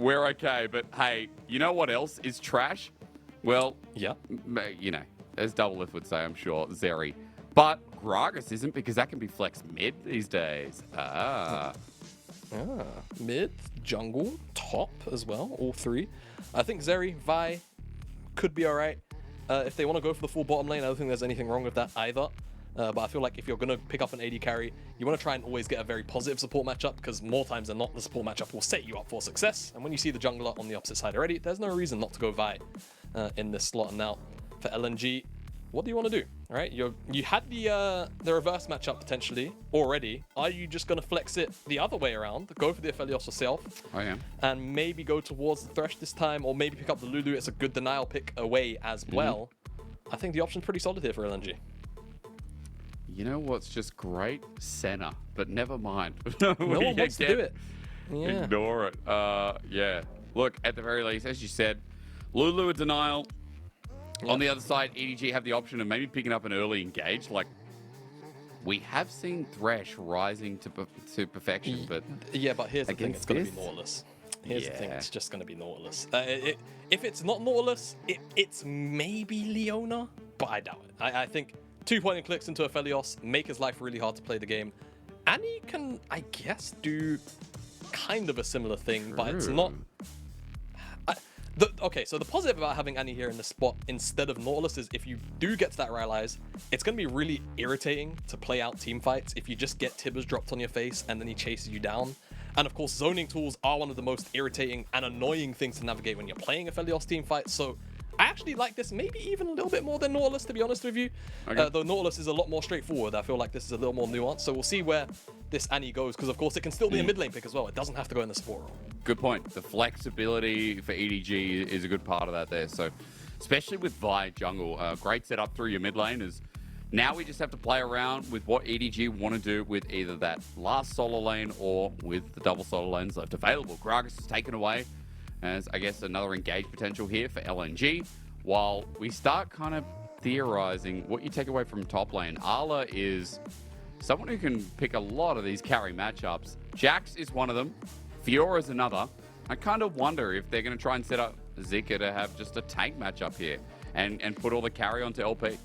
we're okay. But hey, you know what else is trash? Well, Yeah. you know, as Doublelift would say, I'm sure, Zeri. But Gragas isn't, because that can be flex mid these days. Mid, jungle, top as well, all three. I think Zeri, Vi could be all right. If they want to go for the full bottom lane, I don't think there's anything wrong with that either. But I feel like if you're going to pick up an AD carry, you want to try and always get a very positive support matchup, because more times than not, the support matchup will set you up for success. And when you see the jungler on the opposite side already, there's no reason not to go Vi in this slot. And now for LNG, what do you want to do? All right, you had the reverse matchup potentially already. Are you just going to flex it the other way around? Go for the Aphelios yourself. I am. And maybe go towards the Thresh this time, or maybe pick up the Lulu. It's a good denial pick away as well. I think the option's pretty solid here for LNG. You know what's just great? Senna. But never mind. No one wants to do it. Yeah. Ignore it. Yeah. Look, at the very least, as you said, Lulu a denial. Yep. On the other side, EDG have the option of maybe picking up an early engage. Like, we have seen Thresh rising to perfection, but yeah, but here's the thing: it's going to be Nautilus. Here's the thing: it's just going to be Nautilus. If it's not Nautilus, it's maybe Leona, but I doubt it. I think 2 point and clicks into Aphelios make his life really hard to play the game. Annie can, I guess, do kind of a similar thing, but it's not. Okay, so the positive about having Annie here in the spot instead of Nautilus is if you do get to that Rylai's, it's going to be really irritating to play out team fights if you just get Tibbers dropped on your face and then he chases you down. And of course, zoning tools are one of the most irritating and annoying things to navigate when you're playing Aphelios team fights. So I actually like this maybe even a little bit more than Nautilus, to be honest with you. Okay. Though Nautilus is a lot more straightforward. I feel like this is a little more nuanced. So we'll see where this Annie goes, because of course it can still be a mid lane pick as well. It doesn't have to go in the support role. Good point. The flexibility for EDG is a good part of that there. So, especially with Vi jungle, great setup through your mid lane is now we just have to play around with what EDG want to do with either that last solo lane or with the double solo lanes left available. Gragas is taken away as, I guess, another engage potential here for LNG. While we start kind of theorizing what you take away from top lane, Arla is someone who can pick a lot of these carry matchups. Jax is one of them. Fiora's another. I kind of wonder if they're going to try and set up Zika to have just a tank matchup here and put all the carry onto LP.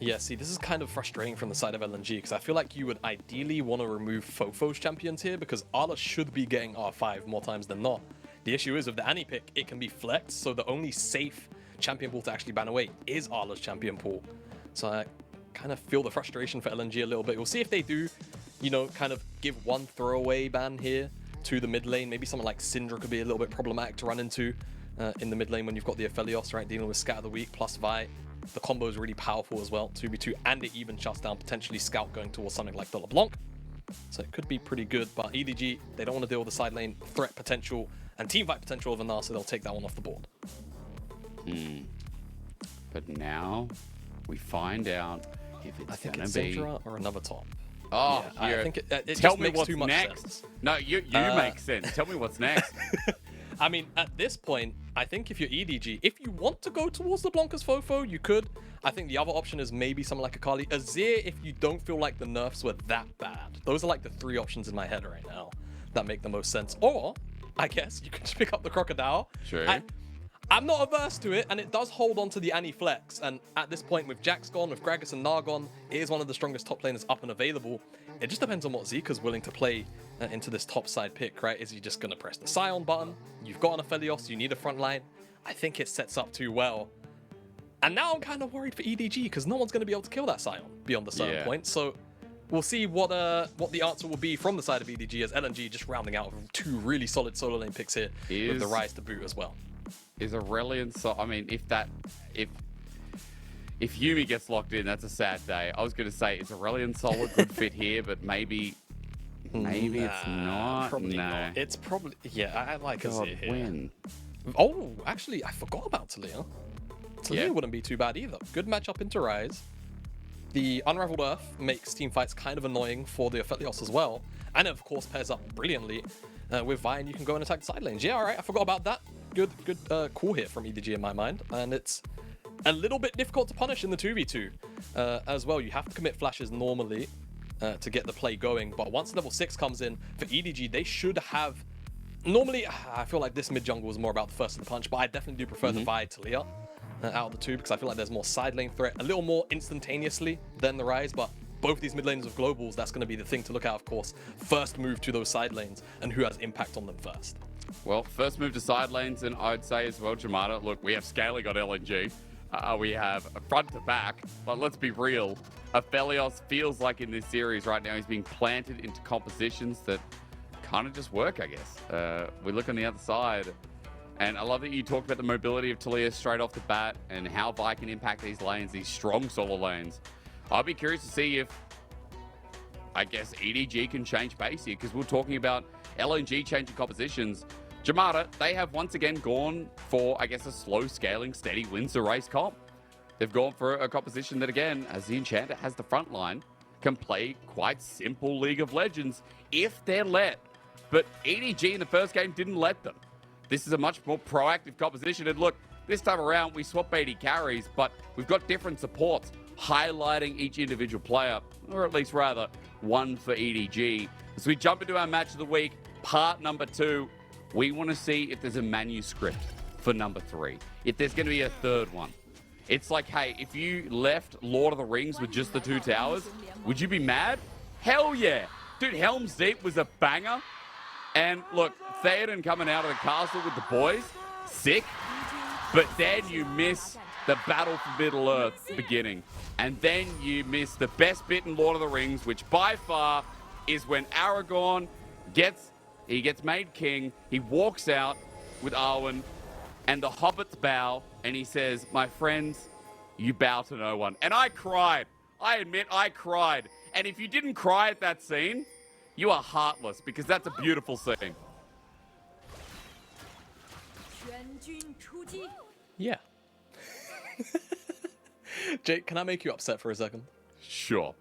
Yeah, see, this is kind of frustrating from the side of LNG, because I feel like you would ideally want to remove Fofo's champions here, because Arla should be getting R5 more times than not. The issue is with the Annie pick, it can be flexed, so the only safe champion pool to actually ban away is Arla's champion pool. So I kind of feel the frustration for LNG a little bit. We'll see if they do, you know, kind of give one throwaway ban here to the mid lane. Maybe someone like Syndra could be a little bit problematic to run into in the mid lane when you've got the Aphelios, right, dealing with Scatter of the Week plus Vi. The combo is really powerful as well, 2v2, and it even shuts down potentially Scout going towards something like the LeBlanc. So it could be pretty good, but EDG, they don't want to deal with the side lane threat potential and teamfight potential of Anar, so they'll take that one off the board. But now we find out if it's going to be Syndra or another top. Oh, yeah, I think it tell just me makes what's too much next. sense. No, you make sense. Tell me what's next. I mean, at this point, I think if you're EDG, if you want to go towards the Blanca's Fofo, you could. I think the other option is maybe someone like Akali. Azir, if you don't feel like the nerfs were that bad. Those are like the 3 options in my head right now that make the most sense. Or, I guess, you could just pick up the Crocodile. Sure. I'm not averse to it, and it does hold on to the Annie flex. And at this point, with Jax gone, with Gragas and Nargon, it is one of the strongest top laners up and available. It just depends on what Zika's willing to play into this top side pick, right? Is he just going to press the Scion button? You've got an Aphelios, you need a front line. I think it sets up too well. And now I'm kind of worried for EDG, because no one's going to be able to kill that Scion beyond a certain point. So we'll see what the answer will be from the side of EDG, as LNG just rounding out 2 really solid solo lane picks here with the Rise to boot as well. Is Aurelion so? I mean, if Yumi gets locked in, that's a sad day. I was going to say, is Aurelion Sol a good fit here, but maybe it's not. Probably not. It's probably I like Azir here. When? Oh, actually, I forgot about Talia. Talia wouldn't be too bad either. Good matchup into Rise. The Unraveled Earth makes teamfights kind of annoying for the Aphelios as well, and of course pairs up brilliantly with Vi, and you can go and attack the side lanes. Yeah, all right, I forgot about that. Good call here from EDG in my mind, and it's a little bit difficult to punish in the 2v2 as well. You have to commit flashes normally to get the play going, but once level 6 comes in for EDG, they should have Normally, I feel like this mid jungle was more about the first of the punch, but I definitely do prefer the Vi to Leah out of the two because I feel like there's more side lane threat, a little more instantaneously than the Rise, but both these mid lanes with globals, that's going to be the thing to look at, of course. First move to those side lanes and who has impact on them first. Well, first move to side lanes, and I'd say as well, Jamada, look, we have scaling on LNG. We have a front to back, but let's be real. Aphelios feels like in this series right now he's being planted into compositions that kind of just work, I guess. We look on the other side, and I love that you talked about the mobility of Talia straight off the bat and how Vi can impact these lanes, these strong solo lanes. I'll be curious to see if, I guess, EDG can change pace here, because we're talking about LNG changing compositions. Jamada, they have once again gone for, I guess, a slow scaling, steady wins the race comp. They've gone for a composition that, again, as the Enchanter has the front line, can play quite simple League of Legends if they're let. But EDG in the first game didn't let them. This is a much more proactive composition. And look, this time around, we swap 80 carries, but we've got different supports highlighting each individual player, or at least rather, one for EDG. As we jump into our match of the week, part number 2, we want to see if there's a manuscript for number 3, if there's going to be a third one. It's like, hey, if you left Lord of the Rings with just the 2 towers, would you be mad? Hell yeah. Dude, Helm's Deep was a banger. And look, Theoden coming out of the castle with the boys, sick. But then you miss the Battle for Middle-earth beginning. And then you miss the best bit in Lord of the Rings, which by far is when Aragorn gets made king. He walks out with Arwen and the hobbits bow, and he says, "My friends, you bow to no one." And I cried. I admit I cried. And if you didn't cry at that scene, you are heartless, because that's a beautiful scene. Yeah. Jake, can I make you upset for a second? Sure.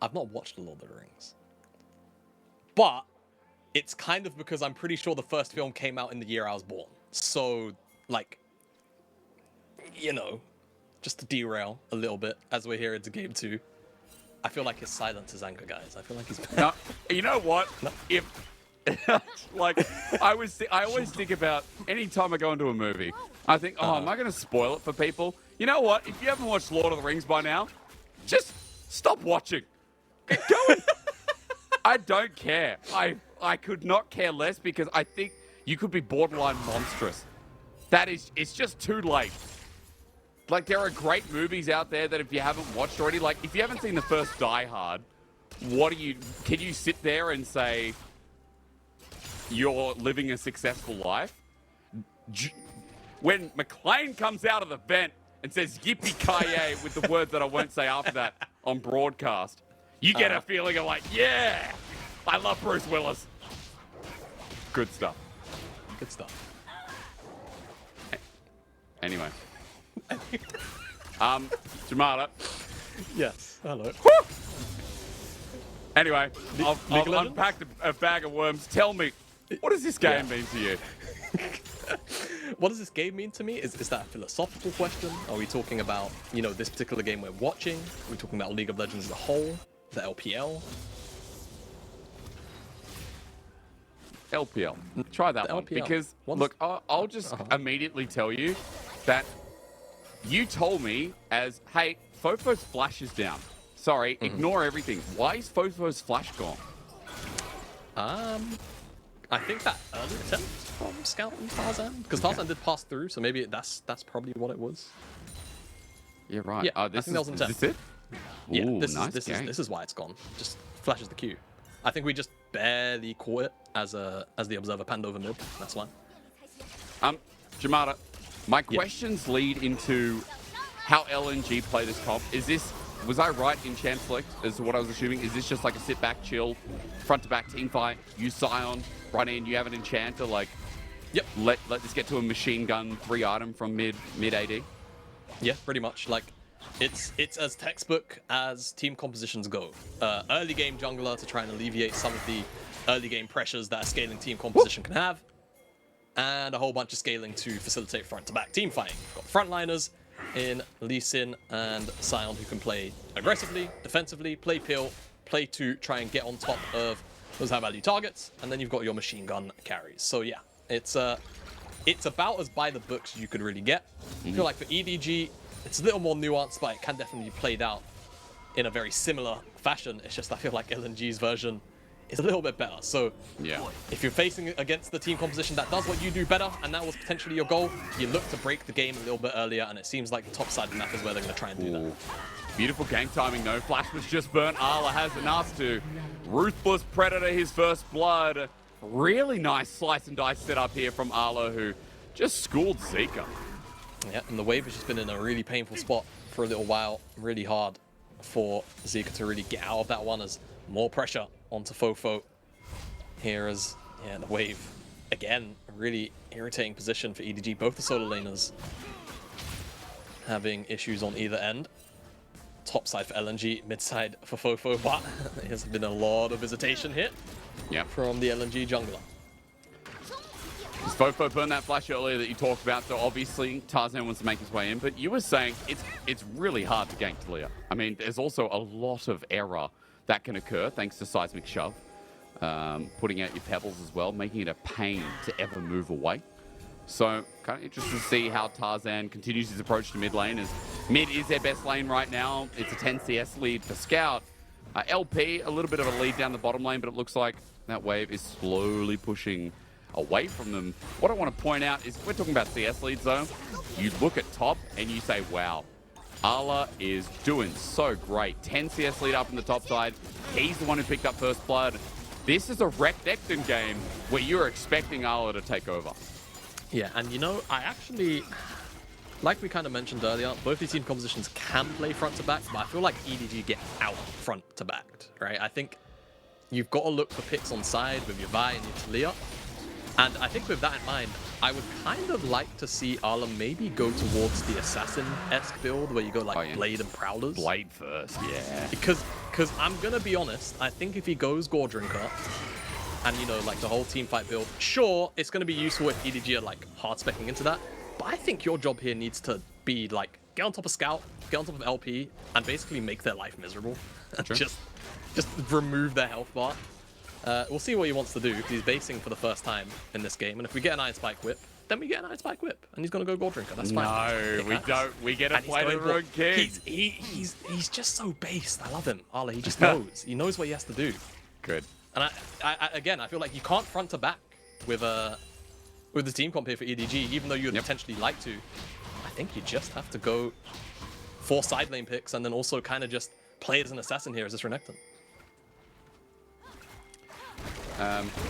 I've not watched The Lord of the Rings. But it's kind of because I'm pretty sure the first film came out in the year I was born. So, like, you know, just to derail a little bit as we're here into Game 2, I feel like his silence is anger, guys. I feel like he's... No, you know what? No. If, like, I always think about any time I go into a movie, I think, oh, am I going to spoil it for people? You know what? If you haven't watched Lord of the Rings by now, just stop watching. Go and... I don't care. I could not care less, because I think you could be borderline monstrous. It's just too late. Like, there are great movies out there that if you haven't watched already, like, if you haven't seen the first Die Hard, can you sit there and say you're living a successful life? When McClane comes out of the vent and says yippee-ki-yay with the words that I won't say after that on broadcast, you get a feeling of like, yeah, I love Bruce Willis. Good stuff. Good stuff. Anyway. Jamada. Yes. Hello. Woo! Anyway, I've League of Legends? unpacked a bag of worms. Tell me, what does this game mean to you? What does this game mean to me? Is that a philosophical question? Are we talking about, you know, this particular game we're watching? Are we talking about League of Legends as a whole? The LPL? LPL. Try that The one. LPL. Because, look, I'll just immediately tell you that you told me as, hey, Fofo's flash is down. Sorry, ignore everything. Why is Fofo's flash gone? I think that early attempt from Scout and Tarzan, because Tarzan did pass through, so maybe that's probably what it was. Yeah, right. Yeah, I think that was intent. Is this it? Yeah, Ooh, this nice is why it's gone. Just flashes the queue. I think we just barely caught it as the observer panned over mid. That's why. Jamada, my questions lead into how LNG play this comp. Was I right in champ select as to what I was assuming? Is this just like a sit back, chill, front to back team fight? You Scion, run in, you have an enchanter, like, Yep. Let this get to a machine gun 3 item from mid AD? Yeah, pretty much. Like, it's as textbook as team compositions go. Early game jungler to try and alleviate some of the early game pressures that a scaling team composition can have, and a whole bunch of scaling to facilitate front to back team fighting. We've got frontliners in Lee Sin and Scion who can play aggressively, defensively, play pill, play to try and get on top of those high-value targets, and then you've got your machine gun carries. So yeah, it's about as by the books you could really get. I feel like for EDG, it's a little more nuanced, but it can definitely be played out in a very similar fashion. It's just I feel like LNG's version is a little bit better. So Yeah. if you're facing against the team composition that does what you do better, and that was potentially your goal, you look to break the game a little bit earlier, and it seems like the top side of the map is where they're going to try and do that. Beautiful gank timing, though. Flash was just burnt. Arla has enough to Ruthless Predator his first blood. Really nice slice and dice setup here from Arla, who just schooled Zika. Yeah, and the wave has just been in a really painful spot for a little while. Really hard for Zika to really get out of that one, as more pressure onto Fofo. Here as, yeah, the wave, again, a really irritating position for EDG. Both the solo laners having issues on either end. Top side for LNG, mid side for Fofo, but there's been a lot of visitation here from the LNG jungler. Fofo burned that flash earlier that you talked about, so obviously Tarzan wants to make his way in, but you were saying it's really hard to gank Talia. I mean, there's also a lot of error that can occur thanks to Seismic Shove. Putting out your pebbles as well, making it a pain to ever move away. So, kind of interested to see how Tarzan continues his approach to mid lane, as mid is their best lane right now. It's a 10 CS lead for Scout. LP, a little bit of a lead down the bottom lane, but it looks like that wave is slowly pushing away from them. What I want to point out is, we're talking about CS leads though, you look at top and you say, wow, Arla is doing so great. 10 CS lead up in the top side. He's the one who picked up first blood. This is a Rectecton game where you're expecting Arla to take over. Yeah, and you know, I actually, like we kind of mentioned earlier, both these team compositions can play front to back, but I feel like EDG get out front to back, right? I think you've got to look for picks on side with your Vi and your Talia. And I think with that in mind, I would kind of like to see Arla maybe go towards the Assassin-esque build, where you go like Blade and Prowlers. Blade first, yeah. Because I'm going to be honest, I think if he goes Gore Drinker, and you know, like the whole team fight build, sure, it's going to be useful if EDG are like hard specking into that, but I think your job here needs to be like, get on top of Scout, get on top of LP, and basically make their life miserable. just remove their health bar. We'll see what he wants to do, because he's basing for the first time in this game, and if we get an Iron Spike Whip, then we get an Iron Spike Whip, and he's going to go Gore Drinker. That's fine. No, we don't. We get a play to Rune King. He's just so based. I love him. Arla, he just knows. He knows what he has to do. Good. And again, I feel like you can't front to back with the team comp here for EDG, even though you'd potentially like to. I think you just have to go for side lane picks, and then also kind of just play as an assassin here as this Renekton.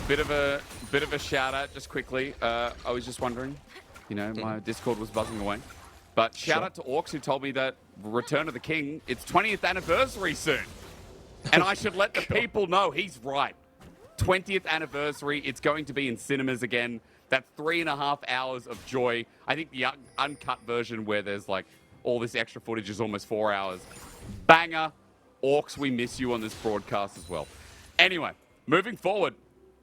Bit of a shout out just quickly. I was just wondering, you know, my Discord was buzzing away. But shout out to Orcs, who told me that Return of the King, it's 20th anniversary soon. And I should let the people know he's right. 20th anniversary, it's going to be in cinemas again. That's 3.5 hours of joy. I think the uncut version where there's like all this extra footage is almost 4 hours. Banger. Orcs, we miss you on this broadcast as well. Anyway, moving forward,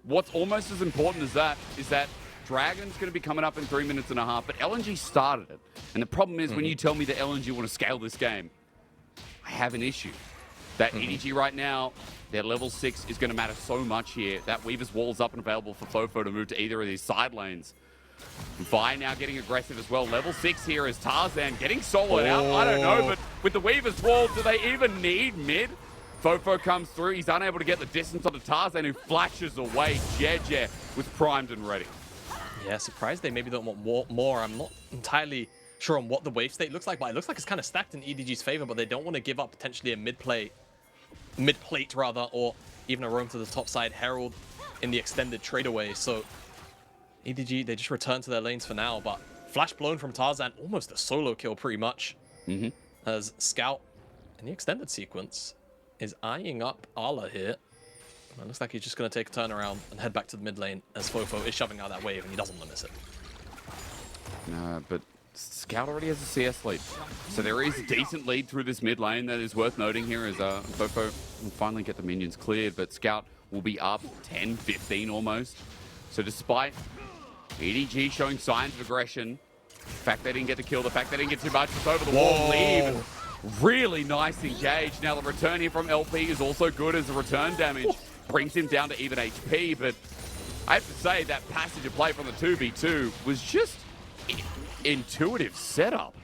what's almost as important as that is that Dragon's going to be coming up in 3.5 minutes, but LNG started it. And the problem is when you tell me that LNG want to scale this game, I have an issue. That EDG right now, their level 6 is going to matter so much here. That Weaver's wall's up and available for Fofo to move to either of these side lanes. Vi now getting aggressive as well. Level 6 here is Tarzan getting soloed out. I don't know, but with the Weaver's wall, do they even need mid? Fofo comes through. He's unable to get the distance onto Tarzan, who flashes away. Jeje was primed and ready. Yeah, surprised they maybe don't want more. I'm not entirely sure on what the wave state looks like, but it looks like it's kind of stacked in EDG's favor, but they don't want to give up potentially a mid-plate rather, or even a roam to the top side Herald in the extended trade away. So EDG, they just return to their lanes for now, but flash blown from Tarzan, almost a solo kill pretty much. As Scout in the extended sequence is eyeing up Arla here. And it looks like he's just going to take a turnaround and head back to the mid lane as Fofo is shoving out that wave, and he doesn't want to miss it. No, but Scout already has a CS lead. So there is a decent lead through this mid lane that is worth noting here, as Fofo will finally get the minions cleared, but Scout will be up 10, 15 almost. So despite EDG showing signs of aggression, the fact they didn't get the kill, the fact they didn't get too much, it's over the wall, leave. Really nice engage. Now the return here from LP is also good as a return damage. brings him down to even HP, but I have to say that passage of play from the 2v2 was just intuitive setup.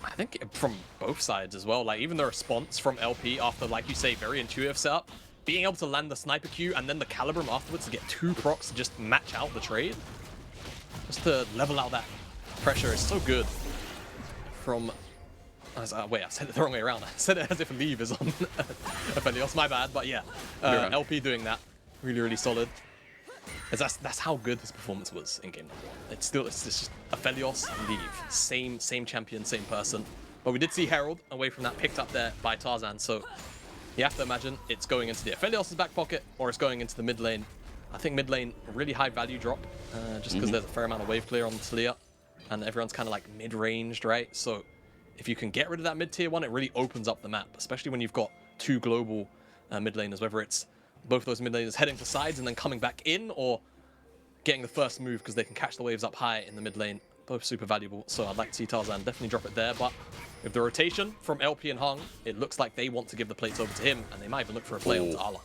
I think from both sides as well, like even the response from LP after, like you say, very intuitive setup, being able to land the sniper Q and then the Calibrum afterwards to get 2 procs to just match out the trade, just to level out that pressure is so good. From wait, I said it the wrong way around. I said it as if Leave is on Aphelios, my bad, but yeah, LP doing that, really, really solid. That's how good his performance was in game number 1. It's just Aphelios and Leave, same champion, same person. But we did see Herald away from that, picked up there by Tarzan, so you have to imagine it's going into the Aphelios' back pocket or it's going into the mid lane. I think mid lane, really high value drop, just because there's a fair amount of wave clear on the Talia, and everyone's kind of like mid-ranged, right? So if you can get rid of that mid-tier one, it really opens up the map, especially when you've got 2 global mid laners, whether it's both those mid laners heading to sides and then coming back in, or getting the first move because they can catch the waves up high in the mid lane. Both super valuable, so I'd like to see Tarzan definitely drop it there, but with the rotation from LP and Hung, it looks like they want to give the plates over to him, and they might even look for a play onto Ala.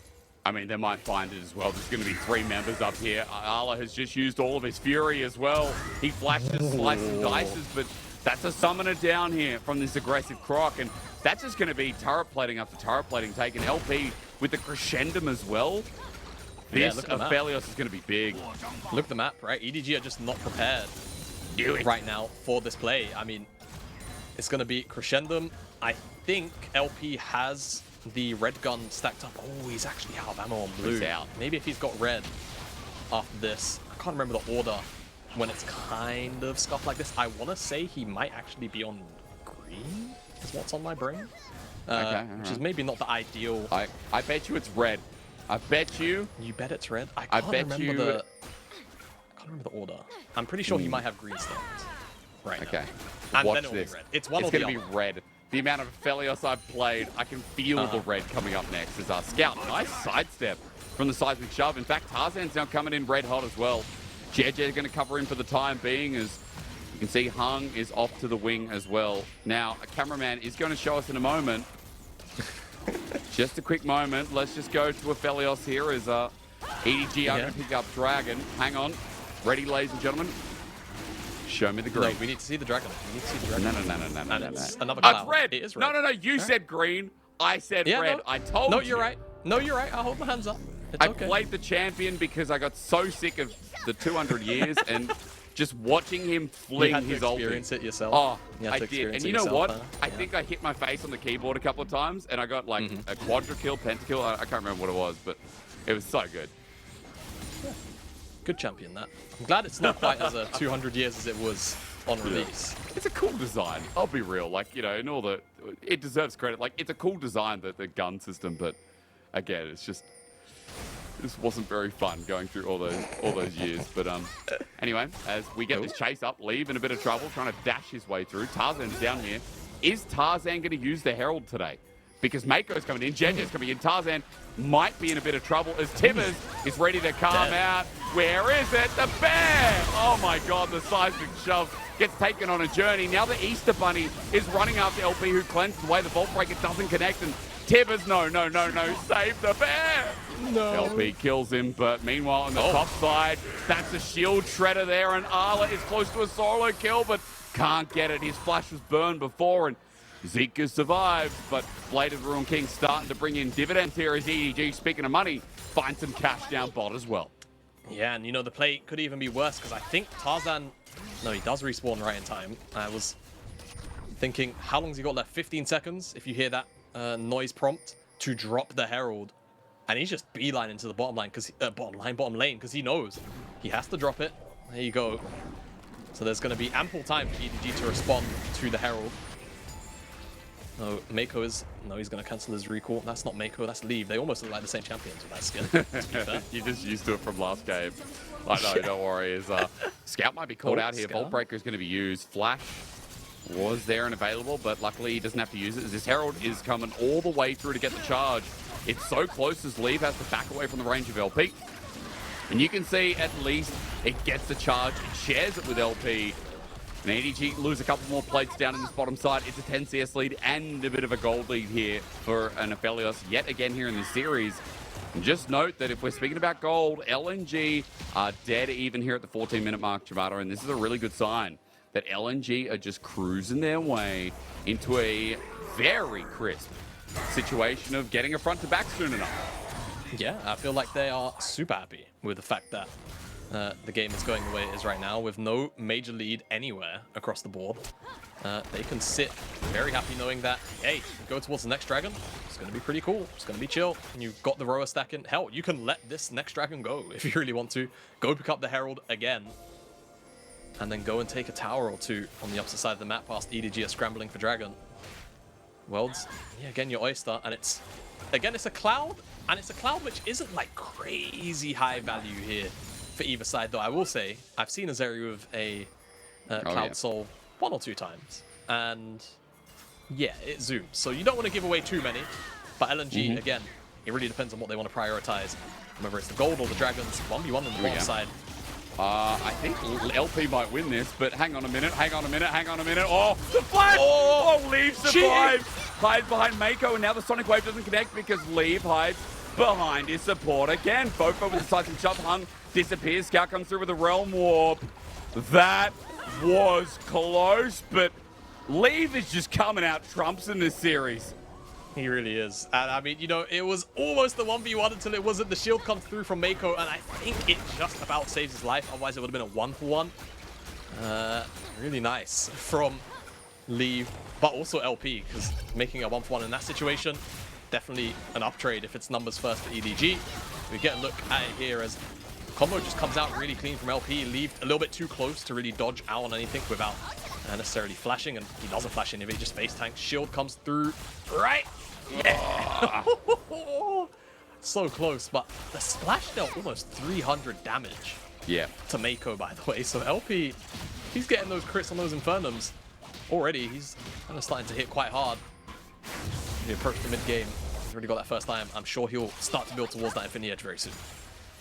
I mean, they might find it as well. There's going to be 3 members up here. Ala has just used all of his fury as well. He flashes, slices, and dices, but that's a summoner down here from this aggressive Croc, and that's just going to be turret plating after turret plating, taking LP with the crescendum as well. This Aphelios is going to be big. Look at the map, right? EDG are just not prepared right now for this play. I mean, it's going to be crescendum. I think LP has the red gun stacked up. Oh, he's actually out of ammo on blue. Maybe if he's got red after this. I can't remember the order when it's kind of scuffed like this. I want to say he might actually be on green, is what's on my brain. Which is maybe not the ideal. I bet you it's red. I bet you. You bet it's red? I can't remember the order. I'm pretty sure he might have green stacked right now. Okay. And Watch then this. Red. It's one or the other. It's going to be red. The amount of Aphelios I've played, I can feel the red coming up next as our Scout. Nice sidestep from the seismic shove. In fact, Tarzan's now coming in red hot as well. JJ going to cover him for the time being, as you can see Hung is off to the wing as well. Now, a cameraman is going to show us in a moment. Just a quick moment. Let's just go to Aphelios here as EDG are going to pick up Dragon. Hang on. Ready, ladies and gentlemen. Show me the green. No, we need to see the dragon. We need to see the dragon. No. It's another cloud. It's red. It is red. No. You said green. I said red. No. I told you. No, you're right. No, you're right. I'll hold my hands up. It's okay. I played the champion because I got so sick of the 200 years and just watching him fling his ulti. You had to experience it yourself. Oh, I did. And you know what? I think I hit my face on the keyboard a couple of times and I got like a quadra kill, pentakill. I can't remember what it was, but it was so good. Good champion, that. I'm glad it's not quite as a 200 years as it was on release. It's a cool design. I'll be real. Like, you know, and all it deserves credit. Like, it's a cool design, the gun system, but again, it's just, this wasn't very fun going through all those years. But anyway, as we get this chase up, Leave in a bit of trouble, trying to dash his way through. Tarzan's down here. Is Tarzan going to use the Herald today? Because Mako's coming in, JJ's coming in. Tarzan might be in a bit of trouble as Tibbers is ready to come out. Where is it? The bear! Oh my god, the seismic shove gets taken on a journey. Now the Easter Bunny is running after LP, who cleanses away. The Vault Breaker doesn't connect, and Tibbers, no, save the bear! No. LP kills him, but meanwhile on the top side, that's a shield shredder there, and Arla is close to a solo kill, but can't get it. His flash was burned before, and Zika survived, but Blade of the Ruin King starting to bring in dividends here as EDG, speaking of money, finds some cash down bot as well. Yeah, and you know, the play could even be worse because I think Tarzan, no, he does respawn right in time. I was thinking, how long's he got left? 15 seconds, if you hear that noise prompt, to drop the Herald. And he's just beeline into the bottom lane, bottom lane, because he knows he has to drop it. There you go. So there's going to be ample time for EDG to respond to the Herald. No, Mako is... No, he's going to cancel his recall. That's not Mako, that's Leave. They almost look like the same champions with that skin. You're just used to it from last game. I know, don't worry. Scout might be called out here. Vault Breaker is going to be used. Flash was there and available, but luckily he doesn't have to use it, as this Herald is coming all the way through to get the charge. It's so close as Leave has to back away from the range of LP. And you can see at least it gets the charge. It shares it with LP. And EDG lose a couple more plates down in this bottom side. It's a 10 CS lead and a bit of a gold lead here for an Aphelios yet again here in this series. And just note that if we're speaking about gold, LNG are dead even here at the 14-minute mark, Chivata, and this is a really good sign that LNG are just cruising their way into a very crisp situation of getting a front to back soon enough. Yeah, I feel like they are super happy with the fact that the game is going the way it is right now with no major lead anywhere across the board. They can sit very happy knowing that, hey, go towards the next dragon. It's going to be pretty cool. It's going to be chill. And you've got the rower stack in. Hell, you can let this next dragon go if you really want to. Go pick up the Herald again. And then go and take a tower or two on the opposite side of the map past EDG are scrambling for dragon. Worlds, yeah, again, your Oyster. And it's, again, it's a Cloud. And it's a Cloud which isn't like crazy high value here for either side. Though I will say, I've seen Azeri with a Cloud Soul 1 or 2 times, and yeah, it zooms. So you don't want to give away too many, but LNG, again, it really depends on what they want to prioritize. Whether it's the gold or the dragons, 1v1 on the bottom side. I think LP might win this, but hang on a minute. Oh, the flash! Oh, Leave survives. Hides behind Mako, and now the Sonic Wave doesn't connect because Leave hides behind his support again. Fofo with the Seismic Shove, Hung disappears. Scout comes through with a Realm Warp. That was close, but Leave is just coming out trumps in this series. He really is. And I mean, you know, it was almost the 1v1 until it wasn't. The shield comes through from Mako, and I think it just about saves his life. Otherwise, it would have been a 1-for-1. Really nice from Leave, but also LP, because making a 1-for-1 in that situation, definitely an uptrade if it's numbers first for EDG. We get a look at it here as combo just comes out really clean from LP. Leave a little bit too close to really dodge out on anything without necessarily flashing, and he doesn't flash any of it, he just face tanks. Shield comes through, right? Yeah! So close, but the splash dealt almost 300 damage to Mako, by the way. So LP, he's getting those crits on those Infernums already. He's kind of starting to hit quite hard. He approached the mid-game. He's already got that first time. I'm sure he'll start to build towards that Infinity Edge very soon.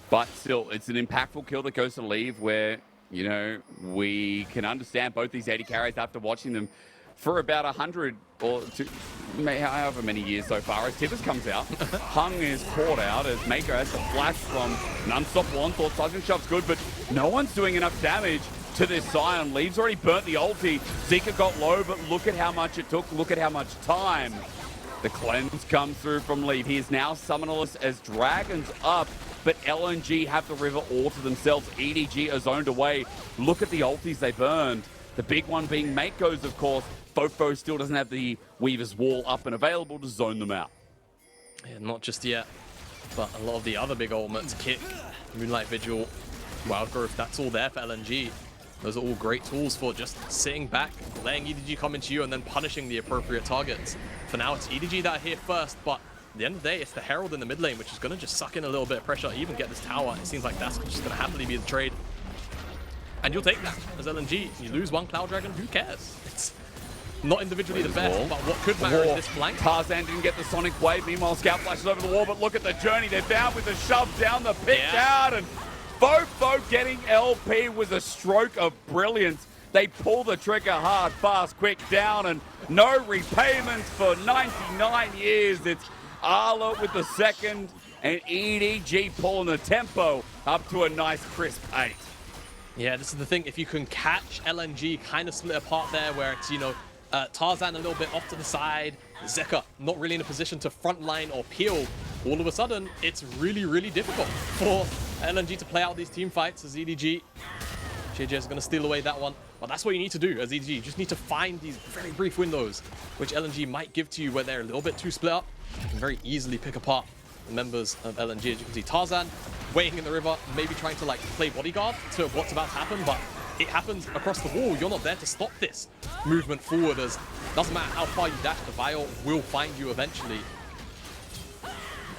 But still, it's an impactful kill that goes to Leave where, you know, we can understand both these AD carries after watching them for about 100 or however many years so far as Tibbers comes out. Hung is caught out as Mako has the flash from Non-Stop Onslaught. Seismic Shove's good, but no one's doing enough damage to this Scion. Leave's already burnt the ulti. Zika got low, but look at how much it took. Look at how much time. The cleanse comes through from Leave. He is now summonerless as Dragon's up, but LNG have the river all to themselves. EDG are zoned away. Look at the ultis they burned. The big one being Mako's, of course. Fofo still doesn't have the Weaver's Wall up and available to zone them out. Yeah, not just yet, but a lot of the other big ultimates, Kick, Moonlight Vigil, Wild Growth, that's all there for LNG. Those are all great tools for just sitting back, letting EDG come into you, and then punishing the appropriate targets. For now, it's EDG that are here first, but at the end of the day, it's the Herald in the mid lane, which is going to just suck in a little bit of pressure, even get this tower. It seems like that's just going to happily be the trade. And you'll take that as LNG. You lose one Cloud Dragon, who cares? It's not individually the best, but what could matter is this flank. Tarzan didn't get the Sonic Wave. Meanwhile, Scout flashes over the wall, but look at the journey they're down with the shove down the pit down, and Fofo getting LP with a stroke of brilliance. They pull the trigger hard, fast, quick down, and no repayments for 99 years. It's Arla with the second, and EDG pulling the tempo up to a nice crisp 8. Yeah, this is the thing. If you can catch LNG kind of split apart there, where it's, you know, Tarzan a little bit off to the side, Zeka not really in a position to frontline or peel, all of a sudden, it's really, really difficult for LNG to play out these team fights as EDG. JJ is going to steal away that one. But that's what you need to do as EDG. You just need to find these very brief windows, which LNG might give to you where they're a little bit too split up. You can very easily pick apart the members of LNG. As you can see, Tarzan waiting in the river, maybe trying to like play bodyguard to what's about to happen, but it happens across the wall. You're not there to stop this movement forward, as doesn't matter how far you dash, the Vial will find you eventually.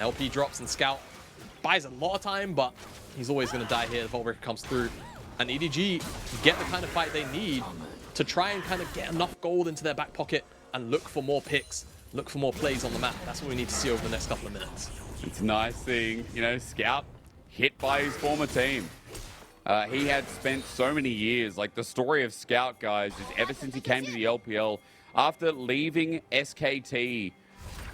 LP drops and Scout buys a lot of time, but he's always going to die here. The Volbreaker comes through, and EDG get the kind of fight they need to try and kind of get enough gold into their back pocket and look for more picks, look for more plays on the map. That's what we need to see over the next couple of minutes. It's nice seeing, you know, Scout hit by his former team. He had spent so many years, like the story of Scout, guys, is ever since he came to the LPL, after leaving SKT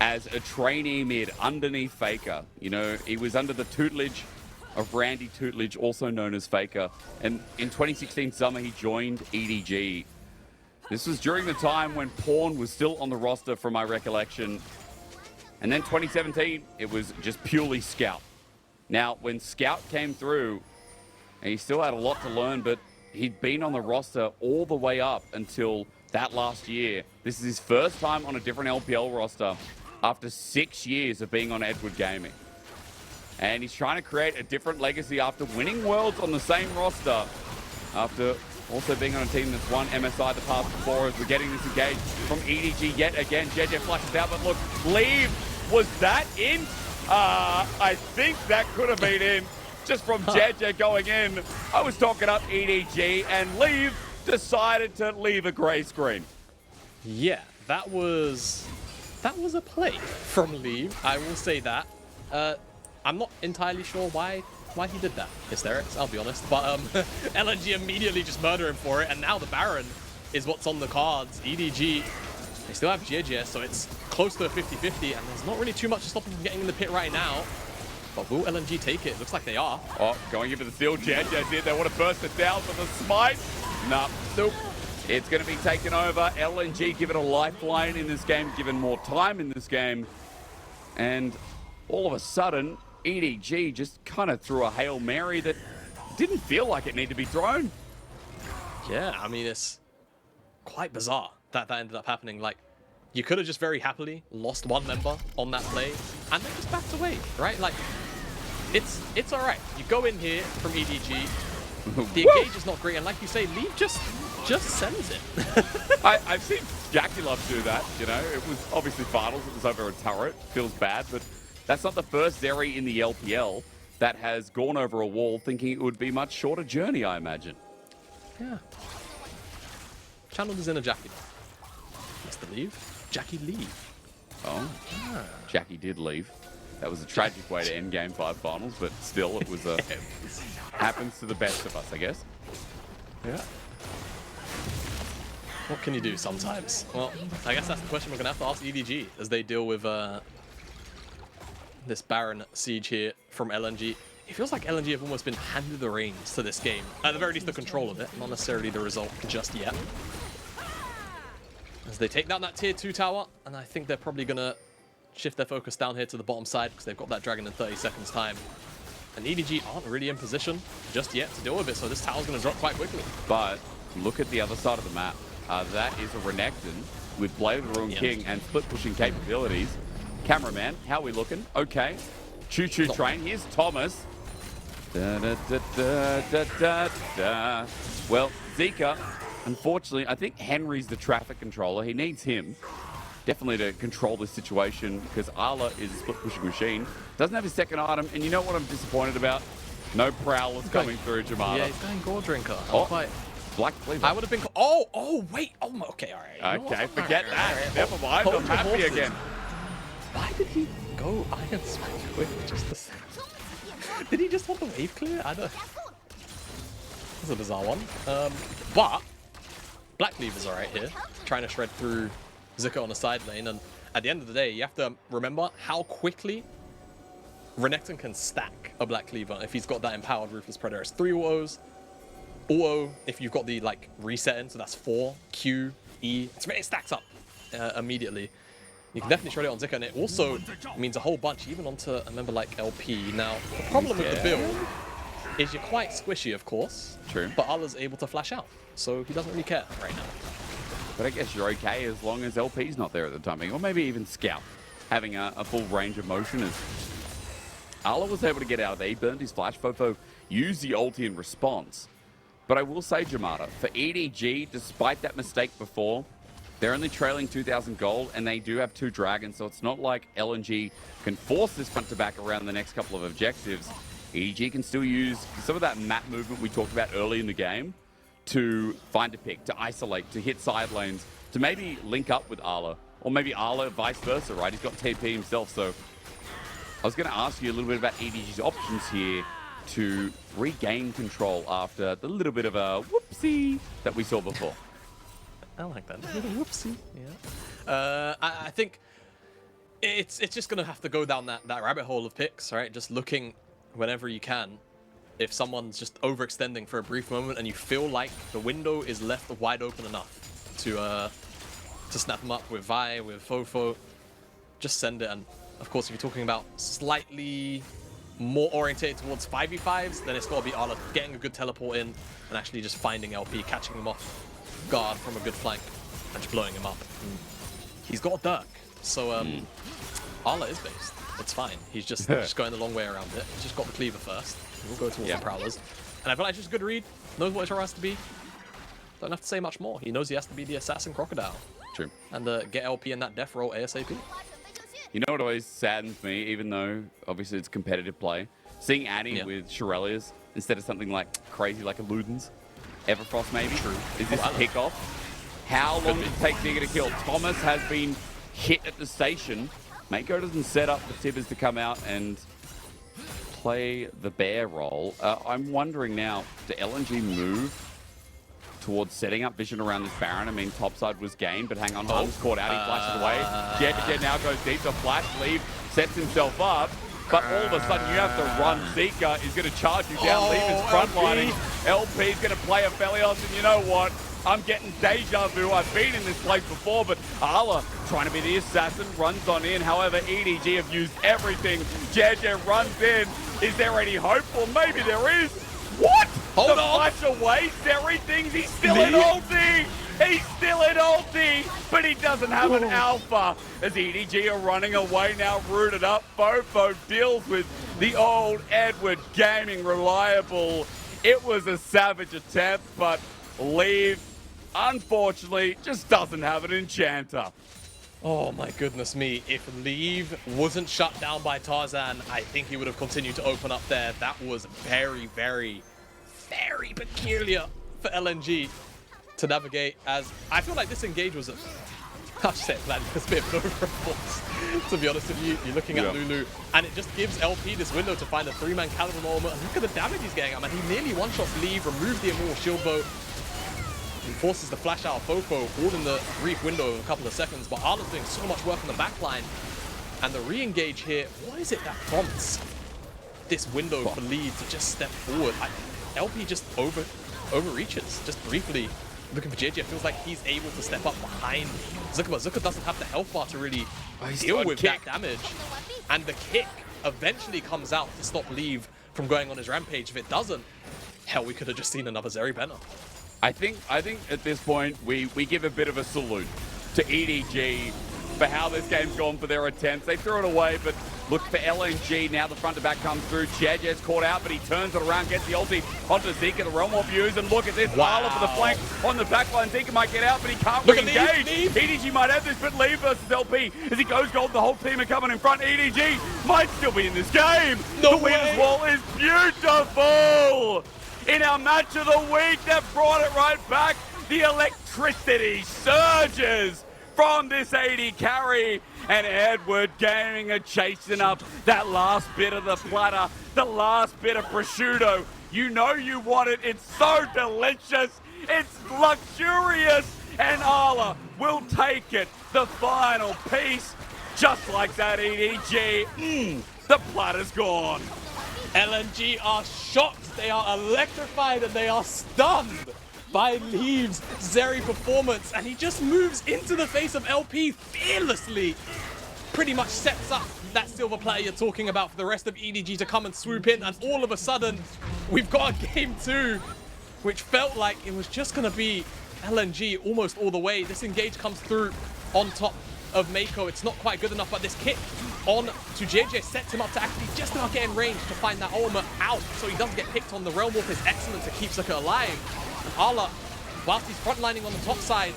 as a trainee mid underneath Faker. You know, he was under the tutelage of Randy Tutelage, also known as Faker. And in 2016 summer, he joined EDG. This was during the time when Pawn was still on the roster, from my recollection. And then 2017, it was just purely Scout. Now, when Scout came through, and he still had a lot to learn, but he'd been on the roster all the way up until that last year. This is his first time on a different LPL roster after 6 years of being on Edward Gaming. And he's trying to create a different legacy after winning Worlds on the same roster, after also being on a team that's won MSI the past before, as we're getting this engaged from EDG yet again. JJ flashes out, but look, Leave, was that in? I think that could have been in just from JJ going in. I was talking up EDG, and Leave decided to leave a gray screen. Yeah, that was a play from Leave. I will say that. I'm not entirely sure why he did that. Hysterics, I'll be honest. But LNG immediately just murder him for it, and now the Baron is what's on the cards. EDG, they still have JJS, so it's close to a 50-50, and there's not really too much to stop them from getting in the pit right now. But will LNG take it? Looks like they are. Oh, going in for the steal. JJS here. They want to burst it down for the smite. Nope. It's going to be taken over. LNG given a lifeline in this game, given more time in this game. And all of a sudden, EDG just kind of threw a Hail Mary that didn't feel like it needed to be thrown. Yeah, I mean, it's quite bizarre that ended up happening. Like, you could have just very happily lost one member on that play and then just backed away, right? Like, it's all right. You go in here from EDG. The engage is not great, and like you say, Leave just sends it. I've seen Jackie Love do that, you know. It was obviously finals. It was over a turret. Feels bad, but that's not the first Zeri in the LPL that has gone over a wall thinking it would be a much shorter journey, I imagine. Yeah. Channeled his inner Jackie. Mr. Leave. Jackie Leave. Oh. Ah. Jackie did leave. That was a tragic way to end Game 5 finals, but still, it was a... happens to the best of us, I guess. Yeah. What can you do sometimes? Well, I guess that's the question we're going to have to ask EDG as they deal with this Baron siege here from LNG. It feels like LNG have almost been handed the reins to this game. At the very least, the control of it, not necessarily the result just yet. As they take down that tier 2 tower, and I think they're probably going to shift their focus down here to the bottom side because they've got that dragon in 30 seconds time. And EDG aren't really in position just yet to deal with it, so this tower's going to drop quite quickly. But look at the other side of the map. That is a Renekton with Blade of the Ruined King and split pushing capabilities. Cameraman, how are we looking? Okay. Choo-choo train. Here's Thomas. Da, da, da, da, da, da, da. Well, Zika, unfortunately, I think Henry's the traffic controller. He needs him definitely to control this situation because Arla is a split pushing machine. Doesn't have his second item, and you know what I'm disappointed about? No Prowlers coming through Jamada. Yeah, he's going Gore Drinker. Black Cleaver. I would have been... Oh, wait. Oh, okay, all right. Okay, forget that. Never mind. I'm happy again. Why did he go Iron Strike quick just a second? Did he just want the wave clear? I don't... This is a bizarre one. But Black Cleaver's all right here. Trying to shred through Zuko on the side lane. And at the end of the day, you have to remember how quickly Renekton can stack a Black Cleaver if he's got that empowered Ruthless Predator. It's 3 autos. Auto, if you've got the like reset in, so that's 4, Q, E. It stacks up immediately. You can definitely shred it on Zika, and it also means a whole bunch, even onto a member like LP. Now, the problem with the build is you're quite squishy, of course. True. But Allah's able to flash out, so he doesn't really care right now. But I guess you're okay as long as LP's not there at the timing, or maybe even Scout having a full range of motion. As Allah was able to get out of there, he burned his flash. Fofo used the ulti in response. But I will say, Jamada, for EDG, despite that mistake before, they're only trailing 2,000 gold, and they do have 2 dragons, so it's not like LNG can force this front to back around the next couple of objectives. EDG can still use some of that map movement we talked about early in the game to find a pick, to isolate, to hit side lanes, to maybe link up with Arla, or maybe Arla vice versa, right? He's got TP himself, so I was going to ask you a little bit about EDG's options here to regain control after the little bit of a whoopsie that we saw before. I like that. A little whoopsie. Yeah. I think It's just gonna have to go down that rabbit hole of picks, right? Just looking whenever you can. If someone's just overextending for a brief moment and you feel like the window is left wide open enough to snap them up with Vi, with Fofo, just send it. And of course, if you're talking about slightly more orientated towards 5v5s, then it's got to be Arla getting a good teleport in and actually just finding LP, catching him off guard from a good flank and just blowing him up. He's got a Dirk, so Arla is based. It's fine. He's just going the long way around it. He's just got the cleaver first. We'll go towards the Prowlers. And I feel like it's just a good read. Knows what his role has to be. Don't have to say much more. He knows he has to be the Assassin Crocodile. True. And get LP in that death roll ASAP. You know what always saddens me, even though obviously it's competitive play? Seeing Annie with Shirelias instead of something like crazy like a Ludens. Everfrost maybe? True. Is this a kickoff? How long does it take Digger to kill? Thomas has been hit at the station. Mako doesn't set up the Tibbers to come out and play the bear role. I'm wondering now, do LNG move towards setting up vision around this Baron? I mean, topside was gained, but hang on, Hun's caught out, he flashes away. Jet now goes deep to flash, Leave sets himself up, but all of a sudden you have to run. Zika is going to charge you down, Leave is frontlining. LP is going to play a Felios, and you know what? I'm getting deja vu. I've been in this place before, but Arla trying to be the assassin, runs on in. However, EDG have used everything. JJ runs in. Is there any hope? Well, maybe there is. What? Hold on. Flash away. Zeri thinks he's still in ulti. He's still in ulti, but he doesn't have an alpha. As EDG are running away now, rooted up. Fofo deals with the old Edward Gaming reliable. It was a savage attempt, but Leave, unfortunately, just doesn't have an enchanter. Oh my goodness me, if Leave wasn't shut down by Tarzan, I think he would have continued to open up there. That was very, very, very peculiar for LNG to navigate, as I feel like this engage was I'll just say it, man, it's a bit of an overforce, to be honest with you. You're looking at Lulu, and it just gives LP this window to find a 3-man caliber moment, and look at the damage he's getting. I mean, he nearly one-shots Leave, removed the Immortal Shield Bow, and forces the flash out of Fofo, all in the brief window of a couple of seconds, but Arla's doing so much work on the backline. And the re-engage here, what is it that prompts this window for Leave to just step forward? LP just overreaches, just briefly. Looking for JJ, it feels like he's able to step up behind Zuka, but Zuka doesn't have the health bar to really deal with that damage. And the kick eventually comes out to stop Leave from going on his rampage. If it doesn't, hell, we could have just seen another Zeri Banner. I think at this point, we give a bit of a salute to EDG for how this game's gone for their attempts. They threw it away, but look for LNG. Now the front to back comes through. JJ's caught out, but he turns it around, gets the ulti onto Zika, the realm of views, and look at this. Arla for the flank on the back line. Zika might get out, but he can't re-engage. EDG might have this, but Leave versus LP. As he goes gold, the whole team are coming in front. EDG might still be in this game. The winner's wall is beautiful. In our match of the week, that brought it right back. The electricity surges from this 80 carry, and Edward Gaming are chasing up that last bit of the platter, the last bit of prosciutto. You know you want it. It's so delicious. It's luxurious, and Arla will take it. The final piece, just like that EDG. The platter's gone. LNG are shocked, they are electrified, and they are stunned by Leave's Zeri performance, and he just moves into the face of LP fearlessly. Pretty much sets up that silver platter you're talking about for the rest of EDG to come and swoop in, and all of a sudden, we've got a game 2, which felt like it was just going to be LNG almost all the way. This engage comes through on top of Mako. It's not quite good enough, but this kick on to JJ sets him up to actually just about get in range to find that ultimate out, so he doesn't get picked on. The Realm Warp is excellent to keep Zuka alive. And Arla, whilst he's frontlining on the top side,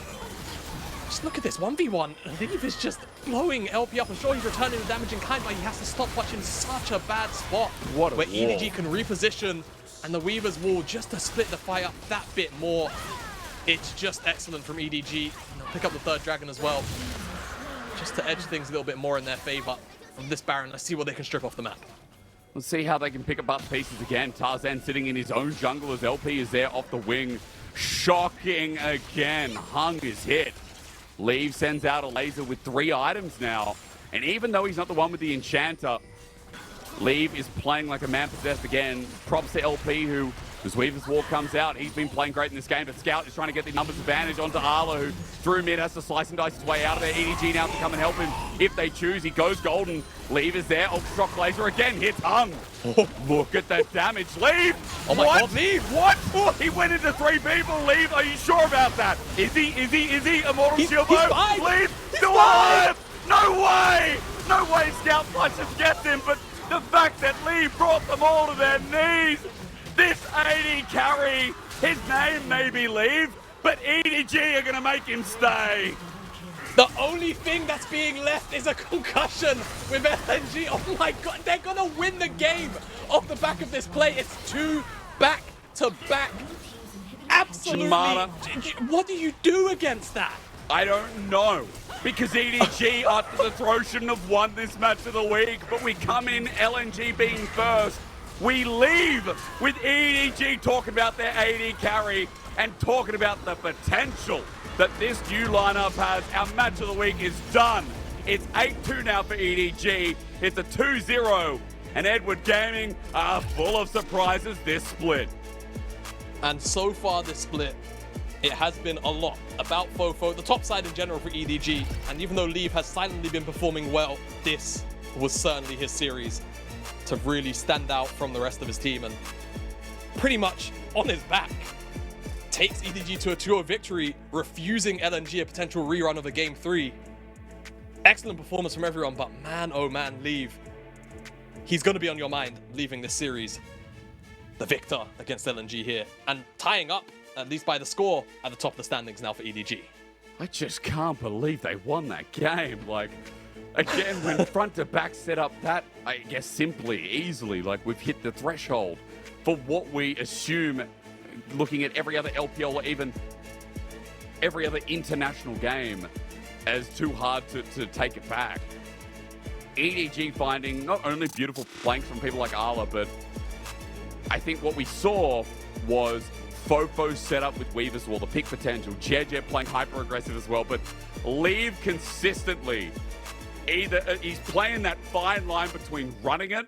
just look at this 1v1. Leave is just blowing LP up. I'm sure he's returning the damage in kind, but he has to stop watching such a bad spot where EDG can reposition, and the Weaver's wall just to split the fight up that bit more. It's just excellent from EDG. And they'll pick up the third dragon as well, just to edge things a little bit more in their favor. From this Baron, let's see what they can strip off the map. Let's see how they can pick up pieces again. Tarzan sitting in his own jungle as LP is there off the wing. Shocking again. Hung is hit. Leave sends out a laser with 3 items now. And even though he's not the one with the enchanter, Leave is playing like a man possessed again. Props to LP, who, as Weaver's War comes out, he's been playing great in this game, but Scout is trying to get the numbers advantage onto Arla, who through mid has to slice and dice his way out of there. EDG now to come and help him if they choose. He goes golden. Leave is there. Ultra Shock Laser again hits Hung. Oh, look at that damage. Leave! Oh my God, Leave! What? He went into 3 people. Leave, are you sure about that? Is he? Immortal Shield he's mode? fine. Leave! He's Still alive! No way! No way Scout Flushes gets him, but the fact that Lee brought them all to their knees, this 80 carry, his name may be Leave, but EDG are going to make him stay. The only thing that's being left is a concussion with LNG. Oh my God, they're going to win the game off the back of this play. It's 2 back-to-back. Absolutely. Jamada. What do you do against that? I don't know, because EDG after the throw shouldn't have won this match of the week, but we come in LNG being first. We leave with EDG talking about their AD carry and talking about the potential that this new lineup has. Our match of the week is done. It's 8-2 now for EDG. It's a 2-0, and Edward Gaming are full of surprises this split. And so far this split, it has been a lot about Fofo, the top side in general for EDG, and even though Leave has silently been performing well, this was certainly his series to really stand out from the rest of his team and pretty much on his back takes EDG to a 2-0 victory, refusing LNG a potential rerun of a Game 3. Excellent performance from everyone, but man, oh man, Leave. He's going to be on your mind leaving this series. The victor against LNG here, and tying up, at least by the score, at the top of the standings now for EDG. I just can't believe they won that game. Like, again, when front to back set up that, I guess simply, easily, like we've hit the threshold for what we assume, looking at every other LPL or even every other international game, as too hard to take it back. EDG finding not only beautiful flanks from people like Arla, but I think what we saw was Fofo set up with Weaver's Wall, the peak potential. Jeje playing hyper aggressive as well, but Leave consistently. Either he's playing that fine line between running it